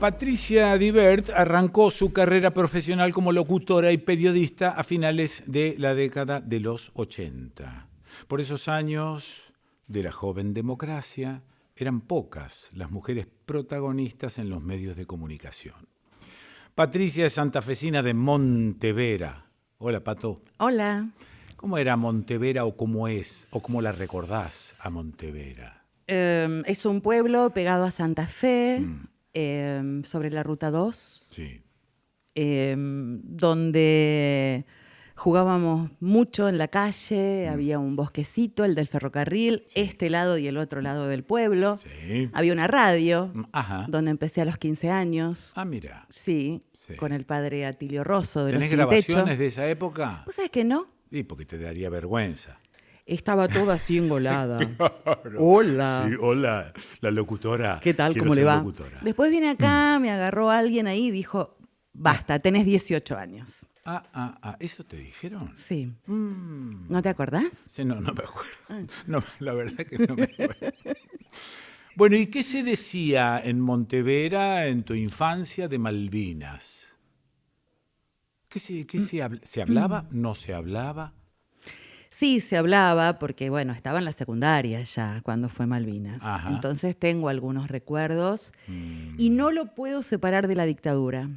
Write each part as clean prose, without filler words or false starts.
Patricia Divert arrancó su carrera profesional como locutora y periodista a finales de la década de los 80. Por esos años de la joven democracia, eran pocas las mujeres protagonistas en los medios de comunicación. Patricia es santafesina de Montevera. Hola, Pato. Hola. ¿Cómo era Montevera o cómo es, o cómo la recordás a Montevera? Es un pueblo pegado a Santa Fe, sobre la Ruta 2, Sí. donde jugábamos mucho en la calle, había un bosquecito, el del ferrocarril, Sí. este lado y el otro lado del pueblo. Sí. Había una radio, Ajá. donde empecé a los 15 años. Ah, mira. Sí, Sí. con el padre Atilio Rosso de Los ¿Tenés Sin grabaciones Techo. de esa época? ¿Vos sabés que no? Sí, porque te daría vergüenza. Estaba toda así engolada. Claro. Hola. Sí, hola, la locutora. ¿Qué tal? Quiero ¿Cómo le ser va? locutora. Después vine acá, me agarró alguien ahí y dijo, basta, tenés 18 años. ¿Eso te dijeron? Sí. ¿No te acordás? Sí, no me acuerdo. No, la verdad que no me acuerdo. Bueno, ¿y qué se decía en Montevera en tu infancia de Malvinas? ¿Se hablaba? ¿No se hablaba? Sí, se hablaba porque, bueno, estaba en la secundaria ya cuando fue Malvinas. Ajá. Entonces tengo algunos recuerdos y no lo puedo separar de la dictadura.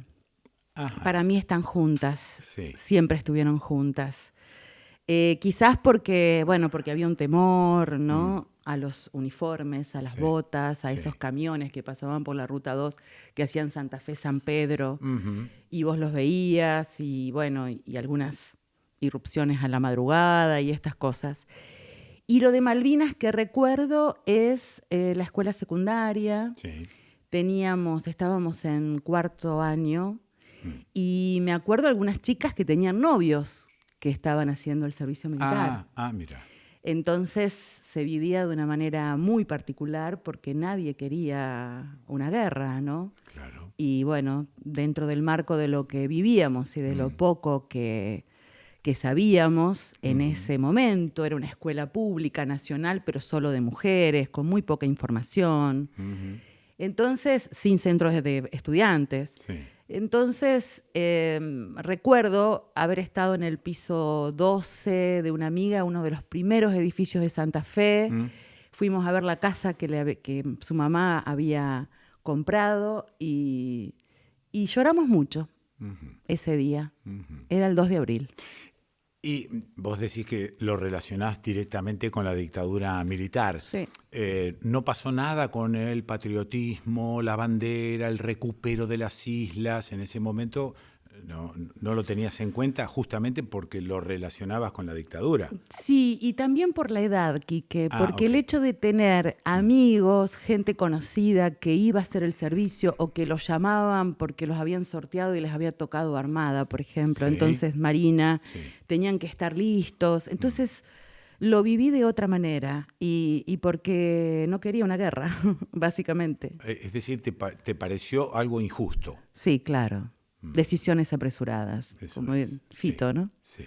Ajá. Para mí están juntas, Sí. siempre estuvieron juntas. Quizás porque, bueno, porque había un temor, ¿no? A los uniformes, a las Sí. botas, a Sí. esos camiones que pasaban por la Ruta 2 que hacían Santa Fe, San Pedro, y vos los veías y, bueno, y algunas irrupciones a la madrugada y estas cosas. Y lo de Malvinas que recuerdo es la escuela secundaria. Sí. Estábamos en cuarto año y me acuerdo algunas chicas que tenían novios que estaban haciendo el servicio militar. Mira. Entonces se vivía de una manera muy particular porque nadie quería una guerra, ¿no? Claro. Y bueno, dentro del marco de lo que vivíamos y de lo poco que sabíamos en ese momento, era una escuela pública, nacional, pero solo de mujeres, con muy poca información. Entonces, sin centros de estudiantes. Sí. Entonces, recuerdo haber estado en el piso 12 de una amiga, uno de los primeros edificios de Santa Fe. Fuimos a ver la casa que su mamá había comprado y lloramos mucho ese día. Era el 2 de abril. Y vos decís que lo relacionás directamente con la dictadura militar. Sí. ¿No pasó nada con el patriotismo, la bandera, el recupero de las islas? En ese momento no lo tenías en cuenta justamente porque lo relacionabas con la dictadura. Sí, y también por la edad, Quique, porque el Ok. hecho de tener amigos, gente conocida que iba a hacer el servicio o que los llamaban porque los habían sorteado y les había tocado Armada, por ejemplo, Sí. entonces Marina, Sí. tenían que estar listos. Entonces lo viví de otra manera y porque no quería una guerra, básicamente. Es decir, te pareció algo injusto. Sí, claro. Decisiones apresuradas, Eso como es. Fito, Sí, ¿no? sí.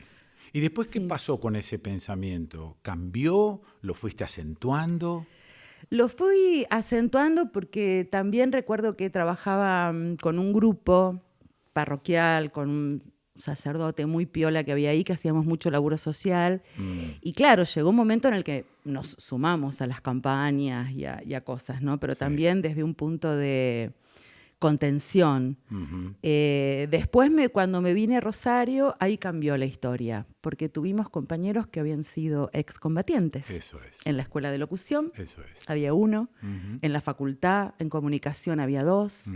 ¿Y después qué pasó con ese pensamiento? ¿Cambió? ¿Lo fuiste acentuando? Lo fui acentuando porque también recuerdo que trabajaba con un grupo parroquial, con un sacerdote muy piola que había ahí, que hacíamos mucho laburo social. Y claro, llegó un momento en el que nos sumamos a las campañas y a cosas, ¿no? Pero Sí. también desde un punto de contención. Después, cuando me vine a Rosario, ahí cambió la historia, porque tuvimos compañeros que habían sido excombatientes. Eso es. En la escuela de locución Eso es. había uno, en la facultad, en comunicación había dos.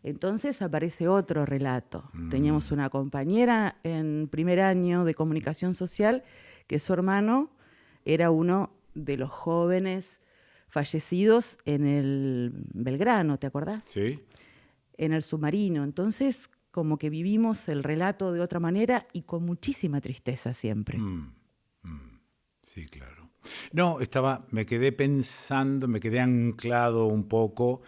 Entonces aparece otro relato. Teníamos una compañera en primer año de comunicación social que su hermano era uno de los jóvenes fallecidos en el Belgrano, ¿te acordás? ¿Sí? En el submarino. Entonces, como que vivimos el relato de otra manera y con muchísima tristeza siempre. Sí, claro. No, me quedé pensando, me quedé anclado un poco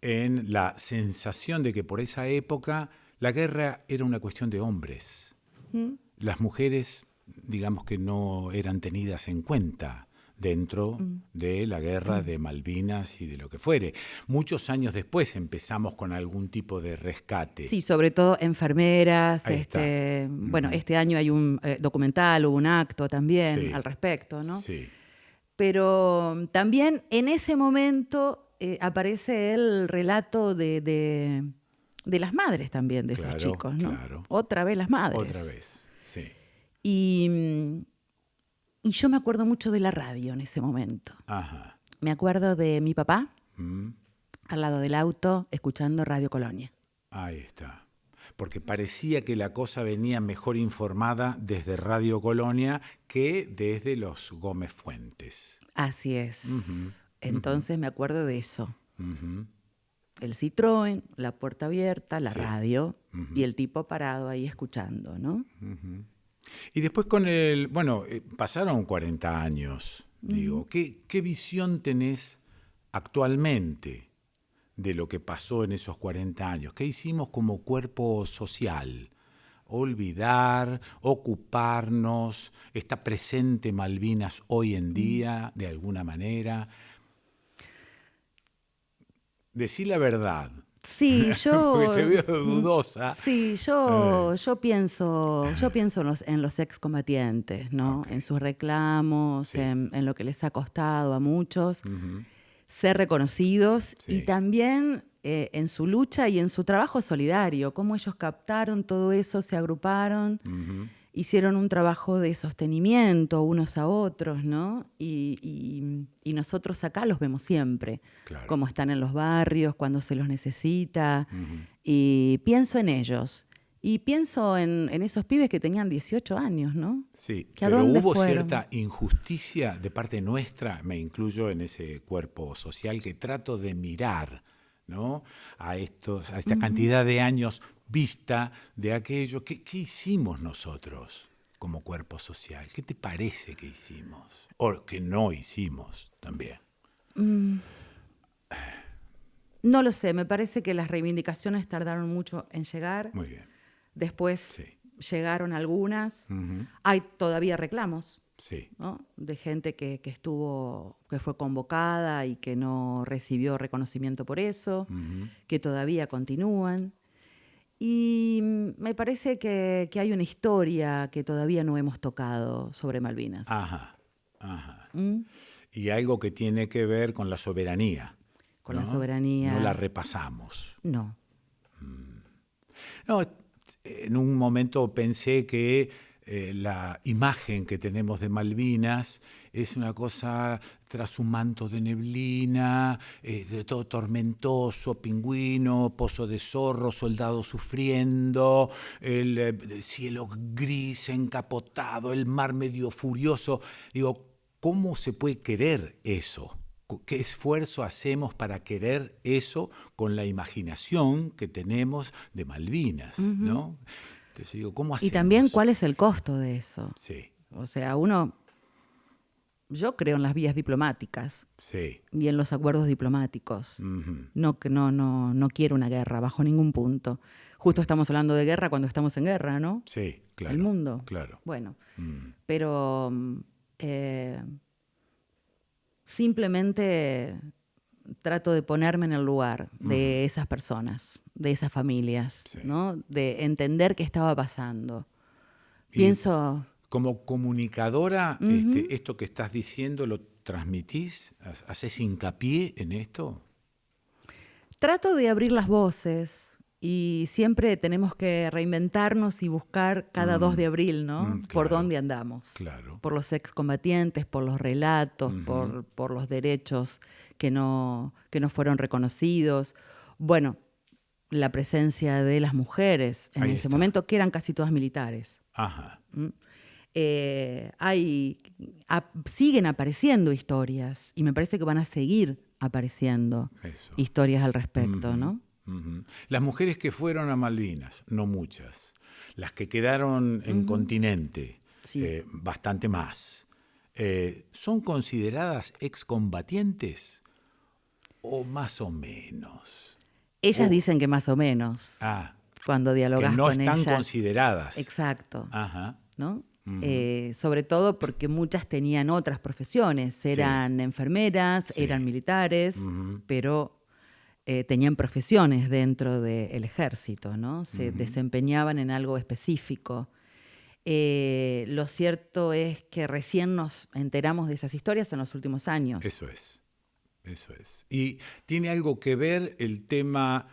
en la sensación de que por esa época la guerra era una cuestión de hombres. Las mujeres, digamos que no eran tenidas en cuenta dentro de la guerra de Malvinas y de lo que fuere. Muchos años después empezamos con algún tipo de rescate. Sí, sobre todo enfermeras. Ahí está. Bueno, este año hay un documental, hubo un acto también Sí. al respecto, ¿no? Sí, Pero también en ese momento aparece el relato de las madres también, de esos claro, chicos, ¿no? claro. Otra vez las madres. Otra vez, sí. Y yo me acuerdo mucho de la radio en ese momento. Ajá. Me acuerdo de mi papá Mm, al lado del auto escuchando Radio Colonia. ahí está. Porque parecía que la cosa venía mejor informada desde Radio Colonia que desde los Gómez Fuentes. Así es. Entonces me acuerdo de eso. Ujú. El Citroën, la puerta abierta, la Sí. radio y el tipo parado ahí escuchando, ¿no? Y después pasaron 40 años, digo, ¿qué visión tenés actualmente de lo que pasó en esos 40 años? ¿Qué hicimos como cuerpo social? Olvidar, ocuparnos, ¿está presente Malvinas hoy en día de alguna manera? Decí la verdad. Sí, yo. Porque te veo dudosa. Sí, yo pienso en los excombatientes, ¿no? Ok. En sus reclamos, Sí. en lo que les ha costado a muchos ser reconocidos Sí. y también en su lucha y en su trabajo solidario, cómo ellos captaron todo eso, se agruparon, hicieron un trabajo de sostenimiento unos a otros, ¿no? Y nosotros acá los vemos siempre, Claro. cómo están en los barrios, cuando se los necesita. Y pienso en ellos. Y pienso en esos pibes que tenían 18 años, ¿no? Sí, ¿Que a pero dónde hubo fueron? cierta injusticia de parte nuestra, me incluyo en ese cuerpo social que trato de mirar, ¿no? A esta cantidad de años vista de aquello. ¿Qué hicimos nosotros como cuerpo social? ¿Qué te parece que hicimos? O que no hicimos también. No lo sé, me parece que las reivindicaciones tardaron mucho en llegar. Muy bien. Después Sí. llegaron algunas. Hay todavía reclamos, Sí. ¿no? De gente que fue convocada y que no recibió reconocimiento por eso, que todavía continúan. Y me parece que hay una historia que todavía no hemos tocado sobre Malvinas. Ajá. Y algo que tiene que ver con la soberanía. Con ¿no? la soberanía. No la repasamos. No. No, en un momento pensé que la imagen que tenemos de Malvinas es una cosa tras un manto de neblina, de todo tormentoso, pingüino, pozo de zorro, soldado sufriendo, el cielo gris, encapotado, el mar medio furioso. Digo, ¿cómo se puede querer eso? ¿Qué esfuerzo hacemos para querer eso con la imaginación que tenemos de Malvinas? ¿No? Entonces digo, ¿cómo hacemos? Y también, ¿cuál es el costo de eso? Sí, O sea, yo creo en las vías diplomáticas sí. y en los acuerdos diplomáticos. No quiero una guerra bajo ningún punto. Justo estamos hablando de guerra cuando estamos en guerra, ¿no? Sí, claro. El mundo. Claro. Bueno, pero simplemente trato de ponerme en el lugar de esas personas, de esas familias, Sí. ¿no? De entender qué estaba pasando. Y Pienso... como comunicadora, esto que estás diciendo, ¿lo transmitís? ¿Haces hincapié en esto? Trato de abrir las voces y siempre tenemos que reinventarnos y buscar cada 2 de abril, ¿no? Por claro, dónde andamos. claro. Por los excombatientes, por los relatos, por los derechos que no fueron reconocidos. Bueno, la presencia de las mujeres en Ahí ese está. momento, que eran casi todas militares. Ajá. Siguen apareciendo historias y me parece que van a seguir apareciendo Eso. historias al respecto, ¿no? Las mujeres que fueron a Malvinas, no muchas. Las que quedaron en continente, Sí. bastante más. ¿Son consideradas excombatientes o más o menos? Ellas dicen que más o menos, Ah, cuando que dialogas no con están ellas. consideradas. Exacto, Ajá. ¿no? Sobre todo porque muchas tenían otras profesiones, eran enfermeras, eran militares, pero tenían profesiones dentro del ejército, ¿no? Se desempeñaban en algo específico. Lo cierto es que recién nos enteramos de esas historias en los últimos años. Eso es. Y tiene algo que ver el tema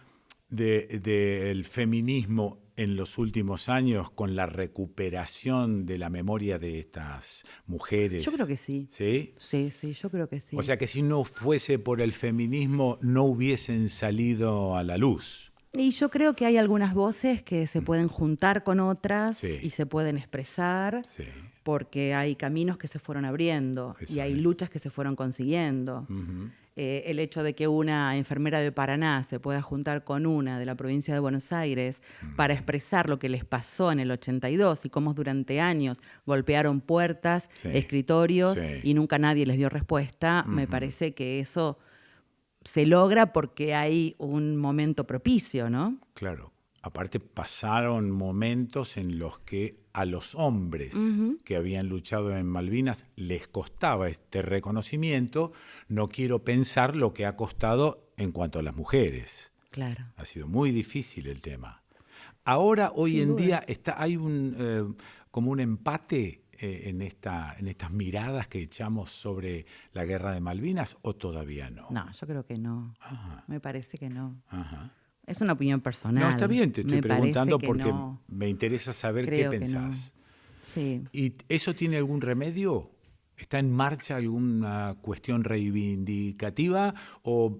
del feminismo en los últimos años con la recuperación de la memoria de estas mujeres. Yo creo que sí. ¿Sí? Sí, yo creo que sí. O sea que si no fuese por el feminismo no hubiesen salido a la luz. Y yo creo que hay algunas voces que se pueden juntar con otras y se pueden expresar porque hay caminos que se fueron abriendo y hay luchas que se fueron consiguiendo. El hecho de que una enfermera de Paraná se pueda juntar con una de la provincia de Buenos Aires para expresar lo que les pasó en el 82 y cómo durante años golpearon puertas, escritorios y nunca nadie les dio respuesta, me parece que eso se logra porque hay un momento propicio, ¿no? Claro. Aparte pasaron momentos en los que a los hombres que habían luchado en Malvinas les costaba este reconocimiento. No quiero pensar lo que ha costado en cuanto a las mujeres. Claro. Ha sido muy difícil el tema. Ahora, hoy en día, hay como un empate en estas miradas que echamos sobre la guerra de Malvinas, ¿o todavía no? No, yo creo que no. Ajá. Me parece que no. Ajá. Es una opinión personal. No, está bien, te estoy preguntando porque no. me interesa saber Creo qué pensás. No. Sí. ¿Y eso tiene algún remedio? ¿Está en marcha alguna cuestión reivindicativa o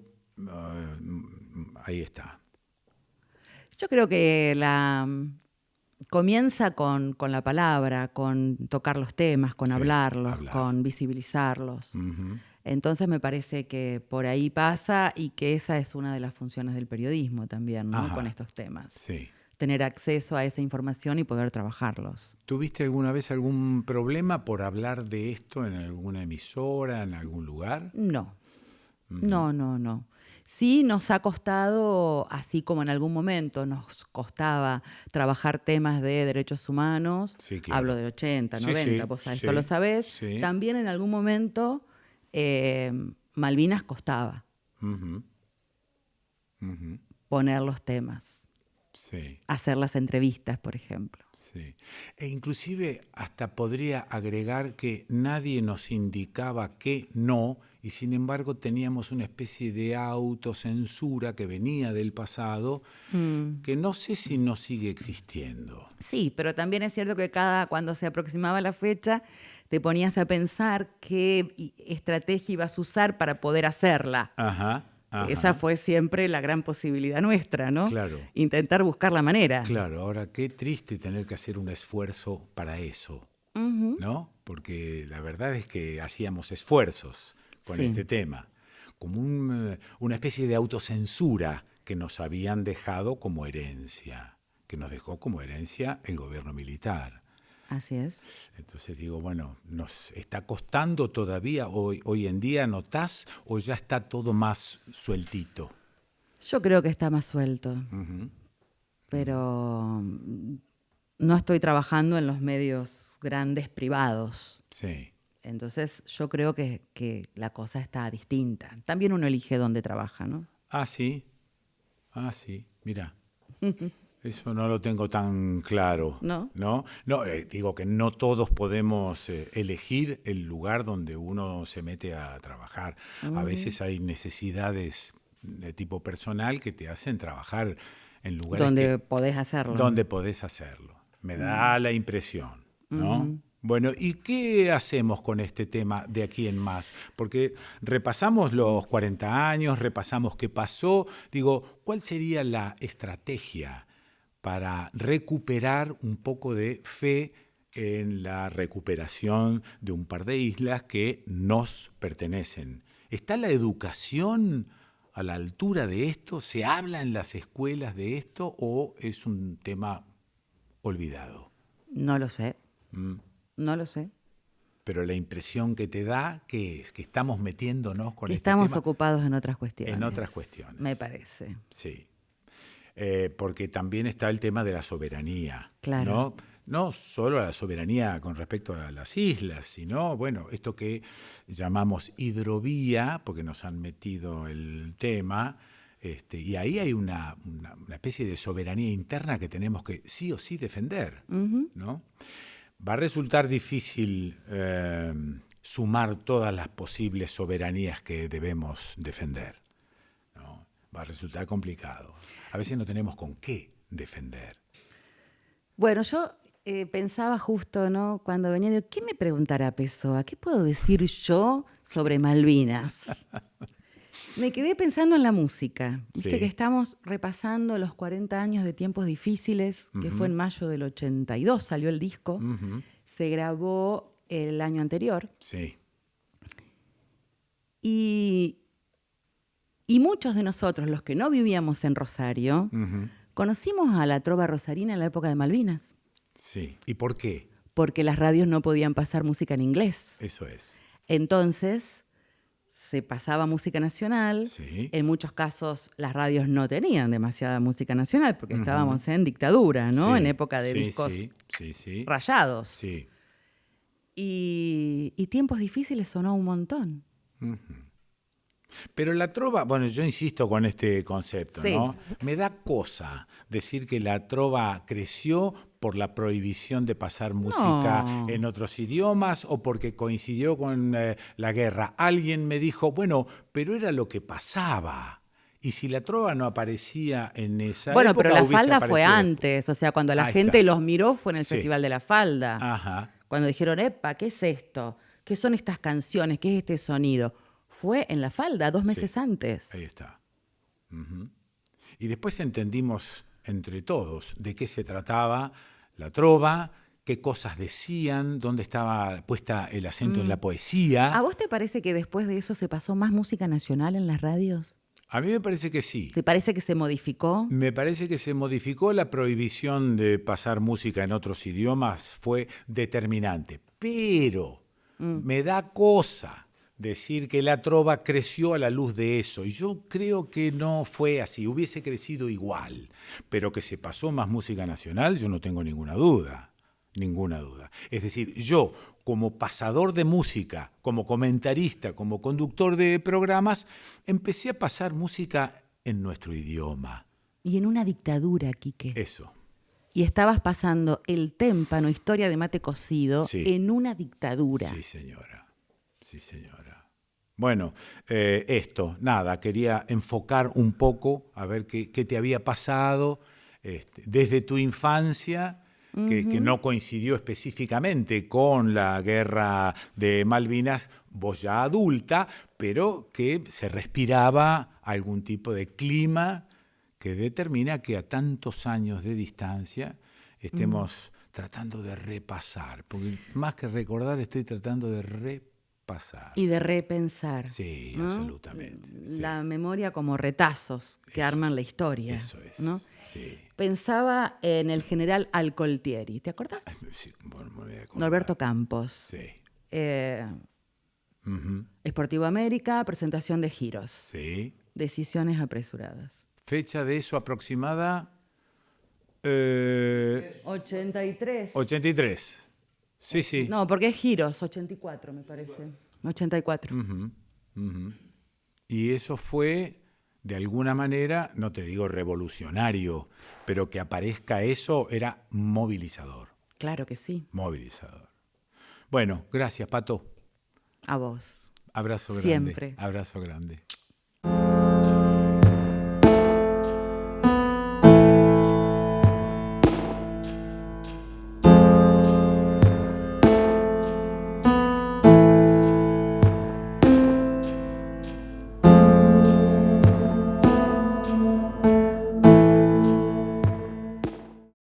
ahí está? Yo creo que comienza con la palabra, con tocar los temas, con hablarlos, con visibilizarlos. Entonces me parece que por ahí pasa y que esa es una de las funciones del periodismo también, ¿no? Con estos temas. Sí. Tener acceso a esa información y poder trabajarlos. ¿Tuviste alguna vez algún problema por hablar de esto en alguna emisora, en algún lugar? No. No. Sí nos ha costado, así como en algún momento nos costaba trabajar temas de derechos humanos, hablo del 80, 90, vos esto lo sabés, también en algún momento Malvinas costaba poner los temas. Hacer las entrevistas, por ejemplo. E inclusive hasta podría agregar que nadie nos indicaba que no, y sin embargo teníamos una especie de autocensura que venía del pasado, que no sé si no sigue existiendo. Sí, pero también es cierto que cuando se aproximaba la fecha, te ponías a pensar qué estrategia ibas a usar para poder hacerla. Ajá. Esa fue siempre la gran posibilidad nuestra, ¿no? Claro. Intentar buscar la manera. Claro, ahora qué triste tener que hacer un esfuerzo para eso, ¿no? Porque la verdad es que hacíamos esfuerzos con este tema, como una especie de autocensura que nos habían dejado como herencia, que nos dejó como herencia el gobierno militar. Así es. Entonces digo, bueno, ¿nos está costando todavía hoy en día, notás, o ya está todo más sueltito? Yo creo que está más suelto, pero no estoy trabajando en los medios grandes privados. Sí. Entonces yo creo que la cosa está distinta. También uno elige dónde trabaja, ¿no? Ah, sí, mira. Eso no lo tengo tan claro. ¿No? Digo que no todos podemos elegir el lugar donde uno se mete a trabajar. A veces hay necesidades de tipo personal que te hacen trabajar en lugares donde podés hacerlo. Donde podés hacerlo. Me da la impresión, ¿no? Bueno, ¿y qué hacemos con este tema de aquí en más? Porque repasamos los 40 años, repasamos qué pasó. Digo, ¿cuál sería la estrategia para recuperar un poco de fe en la recuperación de un par de islas que nos pertenecen? ¿Está la educación a la altura de esto? ¿Se habla en las escuelas de esto o es un tema olvidado? No lo sé. No lo sé. Pero la impresión que te da, ¿qué es? Que estamos metiéndonos con este tema. Estamos tema. ocupados en otras cuestiones. En otras cuestiones. Me parece. Sí. Porque también está el tema de la soberanía. Claro. ¿No? no solo a la soberanía con respecto a las islas, sino, bueno, esto que llamamos hidrovía, porque nos han metido el tema, y ahí hay una especie de soberanía interna que tenemos que sí o sí defender, ¿no? Va a resultar difícil sumar todas las posibles soberanías que debemos defender, ¿no? Va a resultar complicado. A veces no tenemos con qué defender. Bueno, yo pensaba justo, ¿no? Cuando venía, digo, ¿qué me preguntará Pessoa? ¿Qué puedo decir yo sobre Malvinas? Me quedé pensando en la música. Viste Sí. que estamos repasando los 40 años de Tiempos Difíciles, que fue en mayo del 82, salió el disco. Se grabó el año anterior. Sí. Y muchos de nosotros, los que no vivíamos en Rosario, conocimos a la trova rosarina en la época de Malvinas, Sí. ¿Y por qué? porque las radios no podían pasar música en inglés. Eso es. Entonces, se pasaba música nacional. Sí. En muchos casos, las radios no tenían demasiada música nacional porque estábamos en dictadura, ¿no? Sí, En época de sí, discos sí. rayados. Sí. Y Tiempos Difíciles sonó un montón. Pero la trova, bueno, yo insisto con este concepto, Sí. ¿no? Me da cosa decir que la trova creció por la prohibición de pasar música en otros idiomas o porque coincidió con la guerra. Alguien me dijo, bueno, pero era lo que pasaba. Y si la trova no aparecía en esa Bueno, época, pero la hubiese falda fue aparecido antes. O sea, cuando la Ahí gente está. los miró fue en el Sí. Festival de la Falda. Ajá. Cuando dijeron, epa, ¿qué es esto? ¿Qué son estas canciones? ¿Qué es este sonido? Fue en la Falda, 2 meses antes. Ahí está. Y después entendimos entre todos de qué se trataba la trova, qué cosas decían, dónde estaba puesta el acento en la poesía. ¿A vos te parece que después de eso se pasó más música nacional en las radios? A mí me parece que sí. ¿Te parece que se modificó? Me parece que se modificó la prohibición de pasar música en otros idiomas, fue determinante. Pero me da cosa decir que la trova creció a la luz de eso. Y yo creo que no fue así, hubiese crecido igual. Pero que se pasó más música nacional, yo no tengo ninguna duda. Ninguna duda. Es decir, yo como pasador de música, como comentarista, como conductor de programas, empecé a pasar música en nuestro idioma. Y en una dictadura, Quique. Eso. Y estabas pasando el témpano, historia de mate cocido, Sí. en una dictadura. Sí, señora. Sí, señora. Bueno, esto, nada, quería enfocar un poco a ver qué te había pasado desde tu infancia, que no coincidió específicamente con la guerra de Malvinas, vos ya adulta, pero que se respiraba algún tipo de clima que determina que a tantos años de distancia estemos tratando de repasar, porque más que recordar estoy tratando de repasar. Y de repensar. Sí, ¿no? absolutamente. Sí. La memoria como retazos que arman la historia. Eso es. ¿no? Sí. Pensaba en el general Alcoltieri, ¿te acordás? Sí, bueno, me voy a acordar. Norberto Campos. Sí. Esportivo América, presentación de giros. Sí. Decisiones apresuradas. Fecha de eso aproximada 83. 83. Sí, sí. No, porque es giros, 84 me parece. 84. Y eso fue, de alguna manera, no te digo revolucionario, pero que aparezca eso era movilizador. Claro que sí. Movilizador. Bueno, gracias, Pato. A vos. Abrazo grande. Siempre. Abrazo grande.